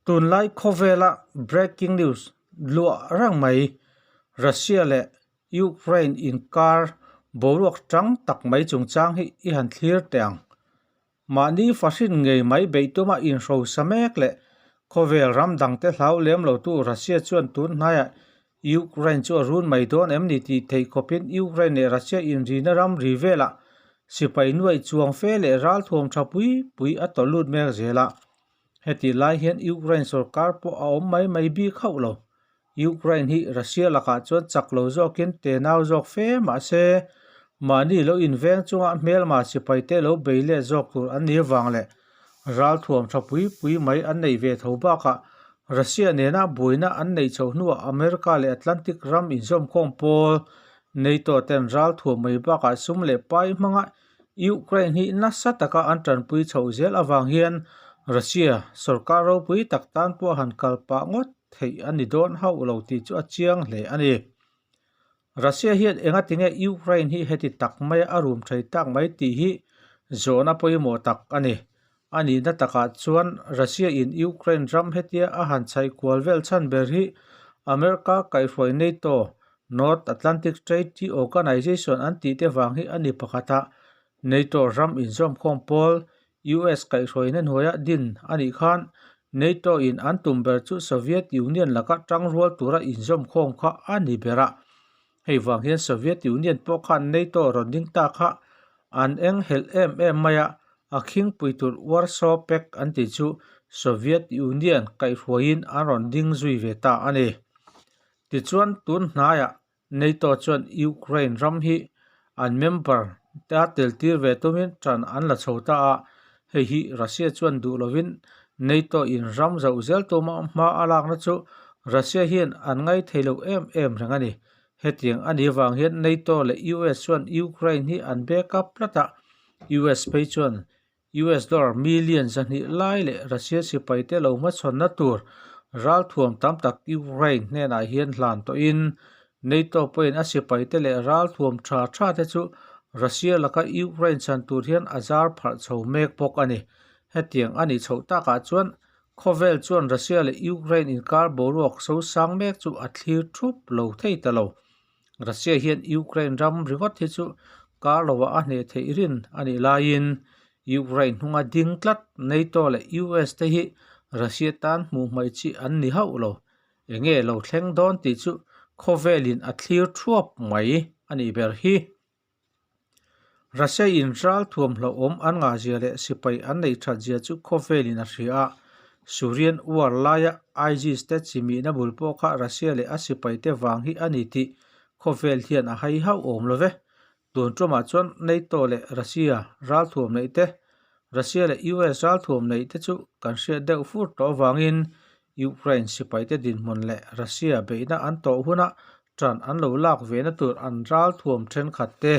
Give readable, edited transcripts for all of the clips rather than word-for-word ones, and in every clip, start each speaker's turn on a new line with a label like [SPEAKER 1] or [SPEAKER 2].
[SPEAKER 1] tunlai khovela breaking news lua rang mai Russia le Ukraine in car boruak tang tak mai chungchang hi I han thlir teng mani fashin ngei mai beituma in ro samek le khovel ram dang te hlau lem lo tu Russia chuan tun hnaya Ukraine chu run mai don emni ti thei khopin Ukraine le Russia in rina ram rivela sipai nuai chuang fe le ral thom thapui pui atolut mek zela heti lai hian Ukraine sarkar po a om mai bi khau lo Ukraine hi Russia laka chuan chaklo zokin te naw zok fe ma se mani lo inveng chunga mel ma sipai te lo beile zok tur an ni wang le ral thuam thapui pui mai an nei ve thoba ka Russia nena buina an nei chawhnua America le Atlantic ram in zom khom pol NATO ten ral thuam mai ba ka sum le pai manga Ukraine hi nasa taka an tran pui chho zel awang hian Russia sarkaro pui taktan po han kalpa ngot thei ani don hau lo ti chu achiang hle ani Russia hian enga tinge Ukraine hi heti takmai arum thei tak mai ti hi zona poimo tak ani na taka chuan Russia in Ukraine ram hetia a han chai kwalvel chan ber hi America kai roi NATO North Atlantic Treaty Organization an ti te wang hi ani pakhata NATO ram in zom khom pol US kai roi nen hoya din ani khan NATO in an tumber chu Soviet Union laka tang rual tura in zom khom kha ani bera hei wang hian Soviet Union po khan NATO ronding ta kha an eng hel em maya akhing puitur Warsaw Pact an ti chu Soviet Union kai ruin an ronding zui ve ta ani ti chuan tun hnaya NATO chuan Ukraine ram hi an member ta tel tir ve tumin tran an la chhota a hei hi Russia chuan du lovin NATO in ram zau zel tuma ma alak na chu Russia hian an ngai theilo em rangani hetiang ani wang hian NATO le US chuan Ukraine hi an backup plata US pei chuan US dollar millions ani lai le Russia sipai te lo ma chon na tur ral thuam tam tak Ukraine ne na hian hlan to in NATO point a sipai te le ral thuam tha te chu Russia laka Ukraine chan tur hian azar phar chho mek pok ani hetiang ani chhota ka chuan khovel chuan Russia le Ukraine in kar boruak so sang mek chu a thlir thup lo thei ta lo Russia hian Ukraine ram riwat hi chu kar lowa a hne thei rin ani lain Ukraine hunga dingtlat NATO le US te hi Russia tan mu mai chi an ni hau lo enge lo thleng don ti chu khovelin a thlir thuap mai ani ber hi Russia in ral thuam hlo om an nga zia le sipai an nei that zia chu khovelin a hria Syrian war laya IG state chimi na bulpo kha Russia le a sipai te wang hi ani ti khovel hian a hai hau om lo ve tun tuma chuan NATO le Russia ral thuam nei te Russia le US ral thuam nei te chu kan hria deuh fur to wangin Ukraine sipai te din mon le Russia beina an to huna tran an lo lak ve na tur an ral thuam then khat te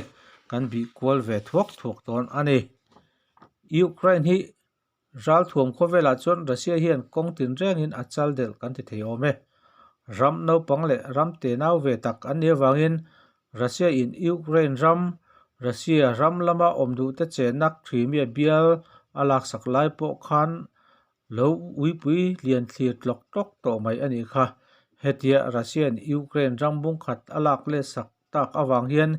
[SPEAKER 1] kan bi kwal ve thuak ton ani Ukraine hi ral thuam khovela chuan Russia hian kongtin rengin a chal del kan ti thei ome ram no pangle ram te naw ve tak an ne wangin Russia in Ukraine ram Russia ram lama omdu te chenak thrimia bial alak saklai po khan lo uipui lian thlir tlok tok to mai ani kha hetia Russia in Ukraine ram bung khat alak le sak tak awang hian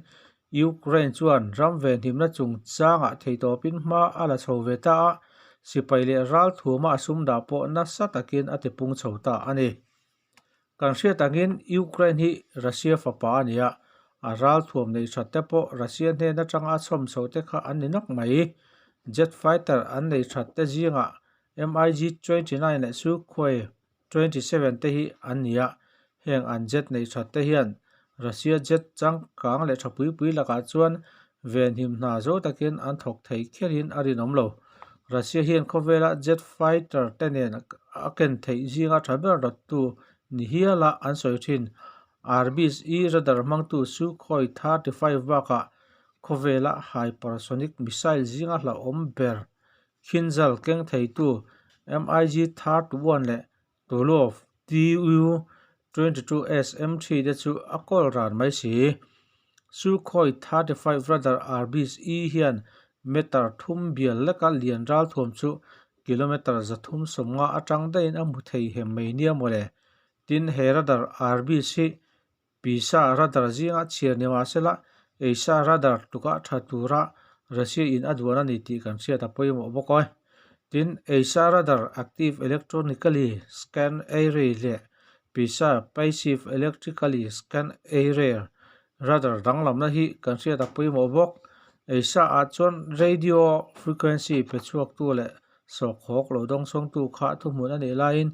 [SPEAKER 1] Ukraine chuan ram ve himna chung changa theito pin ma ala chho ve ta sipai le ral thuma sum da po na satakin ate pung chhota ani kan hria tangin Ukraine hi Russia fapa ania a ral thuam nei thatte po Russia ne na tanga chom chote kha an ni nok mai jet fighter an nei thatte zinga MiG-29 le Sukhoi 27 te hi an nia heng an jet nei thatte hian Russia jet chang kang le thapui pui laka chuan ven him na zo takin an thok thei kherin arinom lo Russia hian khovela jet fighter tenen aken thei zinga thaber dot tu ni hiala an soithin RBSE radar mangtu Sukhoi 35 baka khovela hypersonic missile zinga hla omber Kinzhal keng thei tu MiG-31 le Tolov Tu-22S M3 de chu akol ran mai si Sukhoi 35 radar RBSE hian metar thum bial leka lian ral thum chu kilometer zathum somnga atang dain amu thei hem mai nia mole tin he radar RBC pisa radar zinga chiar ni ma sela eisa radar tuka thatura Russia in adwana ni ti kan sia ta poimo bokoi tin eisa radar active electronically scan area le pisa passive electrically scan area radar danglam na hi kan sia ta poimo bok eisa a chon radio frequency pechuak tu le sokhok lo dong song tu kha thu mun ani lain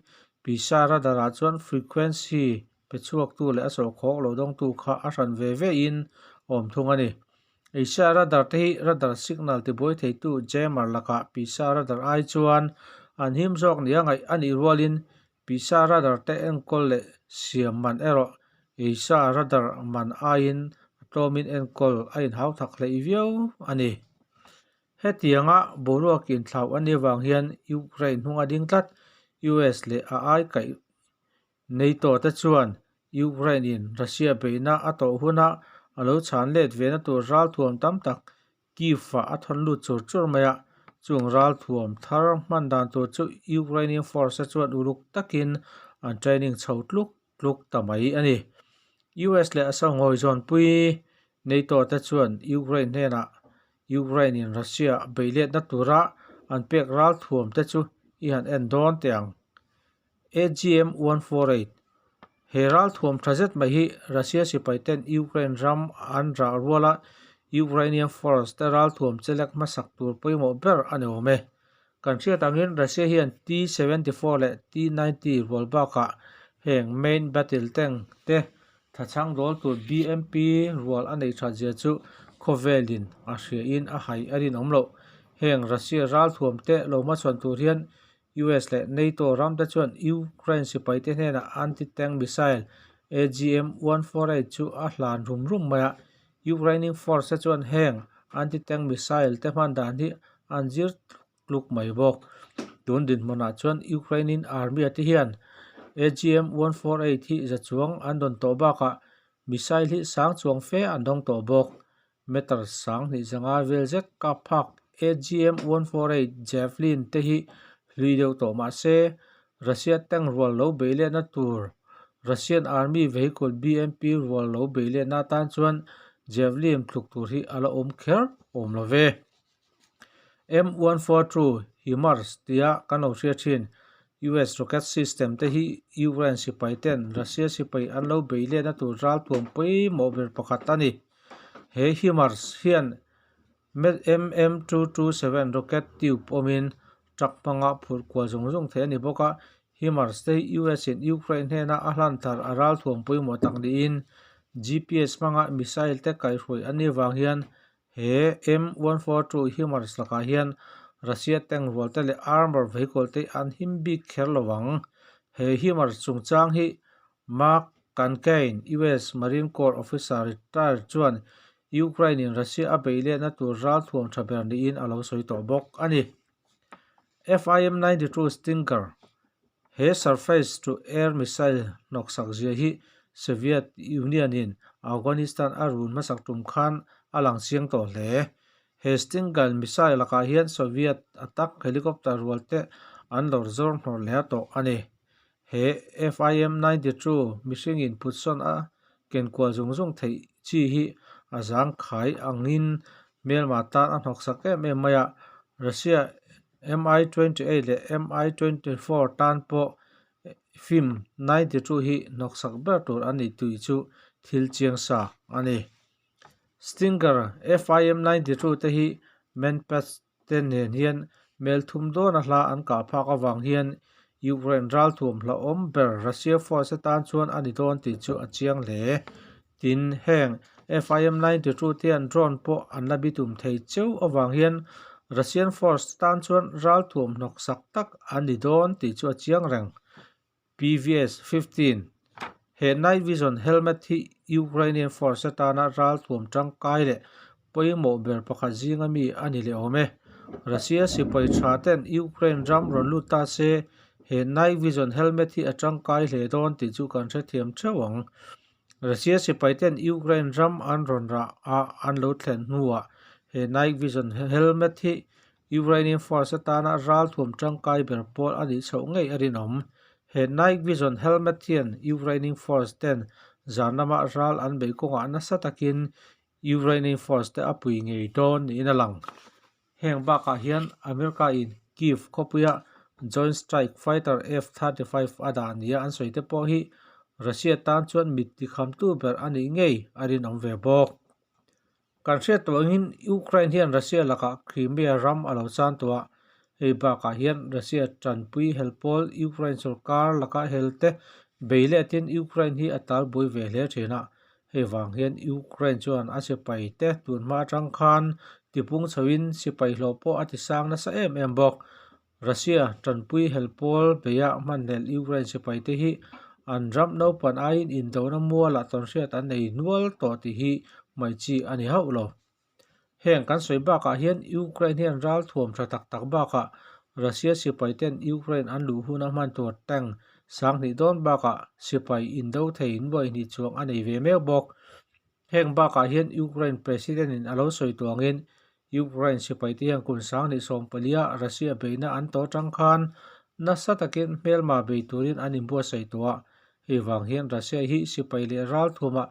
[SPEAKER 1] pisa radar a chon frequency pechuak tu le sokhok lo dong tu kha a ran ve in om thung ani eisa radar te radar signal te boi thei tu jammer laka pisa radar ai chuan an him jok nia ngai ani rualin pisa radar te enkol le siam man ero eisa radar man ain tomin enkol ain hau thak le viau ani hetianga boruak in thlau ani wang hian Ukraine hunga ding tlat US le a ai kai NATO ta chuan Ukraine in Russia beina ato huna alo chan let vena tur ral thuam tam tak kifa athon lu chur maya chung ral thuam thar man dan to chu Ukrainian force chuan uruk takin an training chhotluk tamai ani US le asa ngoi zon pui NATO ta chuan Ukraine hena Ukrainian Russia beilet na tura an pek ral thuam te chu i han endon tiang AGM 148 Heral thuam thazet mai hi Russia sipai ten Ukraine ram an ra ruala Ukrainian force te ral thuam chelek masak tur poimo ber ani ome kan sia tangin Russia hian T-74 le T-90 rolbaka heng main battle tank te thachang rol tur BMP rol anei thajia chu Kovelin a hria in a hai arin omlo heng Russia ral thuam te lo ma chon tur hian US le NATO ram ta chuan Ukraine sipai te hena anti-tank missile AGM-148 chu a hlan rum maya Ukrainian force chuan heng anti-tank missile te man dan hi anjir kluk mai bok tun din mona chuan Ukrainian army ati hian AGM-148 hi zachuang andon to baka missile hi sang chuang fe andong to bok meter sang ni zanga veljek ka phak AGM-148 Javelin te hi hlideu to ma se Russia tank rol lo beile na tur Russian army vehicle BMP rol lo beile na tan chuan Javelin thluk tur hi ala om kher om love M142 HIMARS tia kano ria thin US rocket system te hi Ukraine sipai ten Russia sipai an lo beile na tur ral tuam pui mober pakhat ani he HIMARS hian MM227 rocket tube omin trakpanga phur kwa zung the ani boka HIMARS te US in Ukraine hena ahlan thar aral thuam pui mo tak ni in GPS manga missile te kai hroi ani wang hian he M142 HIMARS laka hian Russia tank rol te le armor vehicle te an himbi kherlowang he HIMARS chungchang hi Mark Kankain US Marine Corps officer retired chuan Ukrainian Russia a beile na tur ral thuam thaber ni in alo soi to bok ani FIM-92 Stinger he surface to air missile noksak zia hi Soviet Union in Afghanistan arun masak tum khan alang siang to hle he Stinger missile laka hian Soviet attack helicopter rolte an lor zor hnor le to ani he FIM-92 missing in putson a ken kwa zung thei chi hi azang khai angin melma tan an hoksak em maya Russia Mi-28 le Mi-24 tan po FIM-92 hi noksak ber tur ani tui chu thil chiang sa ani Stinger FIM-92 te hi manpatch ten hian mel thum do na hla an ka phak awang hian Ukraine ral thuam hla om ber Russia force tan chuan ani don ti chu a chiang le tin heng FIM-92 te an drone po an la bitum thei cheu awang hian Russian force tan chuan ral thuam noksak tak ani don ti chu a chiang reng PVS-15 he night vision helmet hi Ukrainian force tana ral thuam tangkai le poimo ber pakhat zinga mi ani le ome Russia sipai thaten Ukraine ram ron luta se he night vision helmet hi atangkai hle don ti chu kan the thiam thewang Russia sipai ten Ukraine ram an ron ra a an lo thlen nuwa he night vision helmet hi Ukrainian force tana ral thum tangkai berpol ani chho ngei arinom he night vision helmet hian Ukrainian force ten zanama ral an beikonga nasatakin Ukrainian force te apui ngei don ni inalang heng baka hian America in Kiev khopuya Joint Strike Fighter F-35 ada ania an soite po hi Russia tan chuan mit ti kham tu ber ani ngei arinom ve bok kan hriat tuangin Ukraine hian Russia laka Crimea ram alo chan tua hei baka hian Russia tranpui helpol Ukraine sarkar laka helte beile tin Ukraine hi atal boi ve hle thina hei wang hian Ukraine chuan a sipai te tunma tang khan tipung chawin sipai hlopo ati sang na sa em bok Russia tranpui helpol beya manhel Ukraine sipai te hi an ram no pan ain in dona muala ton hriat an nei nual to ti hi mai chi ani haulo heng kan soi baka hian Ukraine hian ral thuam tha tak tak baka Russia sipai ten Ukraine an lu huna man tur tang sang ni don baka sipai in do thein boi ni chuang anei ve me bok heng baka hian Ukraine president in alo soi tuangin Ukraine sipai te yang kun sang ni som palia Russia beina an to tang khan nasatakin melma beiturin anin bua sei tua hei wang hian Russia hi sipai le ral thuma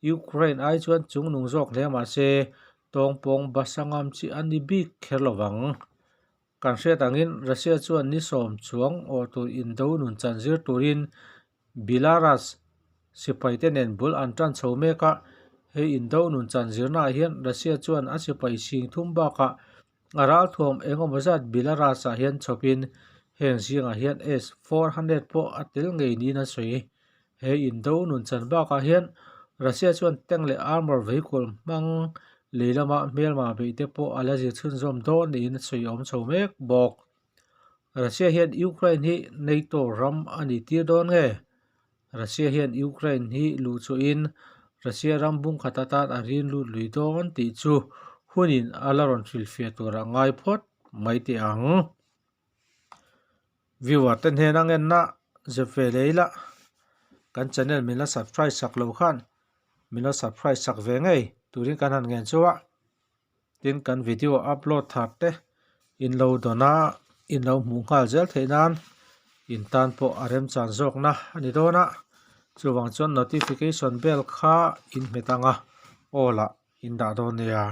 [SPEAKER 1] Ukraine ai chuan chung nung jok hle ma se tongpong basangam chi ani bik kherlowang kan hriat angin Russia chuan ni som chuang or tur in do nun chanzir turin Belarus sipai te nen bul an tran chho meka hei in do nun chanzir na hian Russia chuan a sipai sing thum baka aral thuam engomazat Belarus a hian chopin heng zinga hian S-400 po atil ngei ni na soi hei in do nun chan baka hian Russia chuan teng le armor vehicle mang leilama melma beite po alazi chhun zom don ni na soi om chho mek bok Russia hian Ukraine hi NATO ram ani tir don nge Russia hian Ukraine hi lu chu in Russia ram bung khatatan arin lu lui don ti chu hunin alaron thil fia tura ngai phot mai ti ang viewer ten he nangen na jefe leila kan channel mina subscribe sak lo khan mina subscribe sak ve ngei turin kan han ngen chuwa tin kan video upload thar te in lo dona in lo munghal zel theinan in tan po arem chan jok na ani dona chuwang chon notification bell kha in metanga ola in da don ya